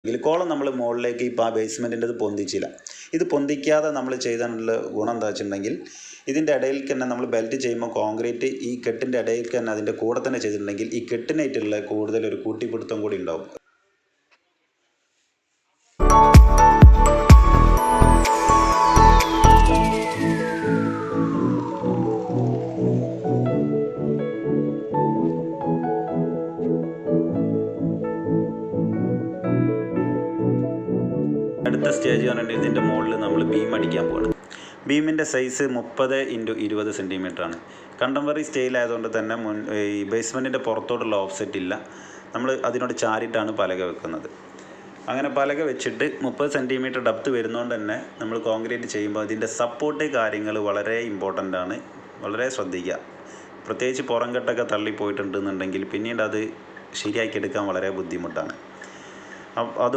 Column നമ്മൾ മുകളിലേക്ക് ഇപ്പോൾ ആ ബേസ്മെൻറ്റിൻ്റെത് പൊന്തിച്ചില്ല. ഇത് പൊന്തിക്കാതെ നമ്മൾ ചെയ്താലുള്ള ഗുണം എന്താ വെച്ചിട്ടുണ്ടെങ്കിൽ, ഇതിൻ്റെ ഇടയിലേക്ക് തന്നെ നമ്മൾ ബെൽറ്റ് ചെയ്യുമ്പോൾ കോൺക്രീറ്റ് ഈ കെട്ടിൻ്റെ ഇടയിലേക്ക് തന്നെ അതിൻ്റെ കൂടെ തന്നെ ചെയ്തിട്ടുണ്ടെങ്കിൽ ഈ കെട്ടിനായിട്ടുള്ള കൂടുതലൊരു കൂട്ടിപ്പിടുത്തം കൂടി ഉണ്ടാവും. അടുത്ത സ്റ്റേജ് പറഞ്ഞിട്ട് ഇതിൻ്റെ മുകളിൽ നമ്മൾ ബീം അടിക്കാൻ പോകണം. ബീമിൻ്റെ സൈസ് 30x20 cm ആണ്. കണ്ടംപററി സ്റ്റൈലായതുകൊണ്ട് തന്നെ ഈ ബേസ്മെൻറ്റിൻ്റെ പുറത്തോട്ടുള്ള ഓഫ്സെറ്റ് ഇല്ല. നമ്മൾ അതിനോട് ചാരിട്ടാണ് പലക വെക്കുന്നത്. അങ്ങനെ പലക വെച്ചിട്ട് 30 cm ഡെപ്ത് വരുന്നതുകൊണ്ട് തന്നെ നമ്മൾ കോൺക്രീറ്റ് ചെയ്യുമ്പോൾ അതിൻ്റെ സപ്പോർട്ട് കാര്യങ്ങൾ വളരെ ഇമ്പോർട്ടൻ്റ് ആണ്. വളരെ ശ്രദ്ധിക്കുക. പ്രത്യേകിച്ച് പുറംകെട്ടൊക്കെ തള്ളിപ്പോയിട്ടുണ്ടെന്നുണ്ടെങ്കിൽ പിന്നീട് അത് ശരിയാക്കിയെടുക്കാൻ വളരെ ബുദ്ധിമുട്ടാണ്. അത്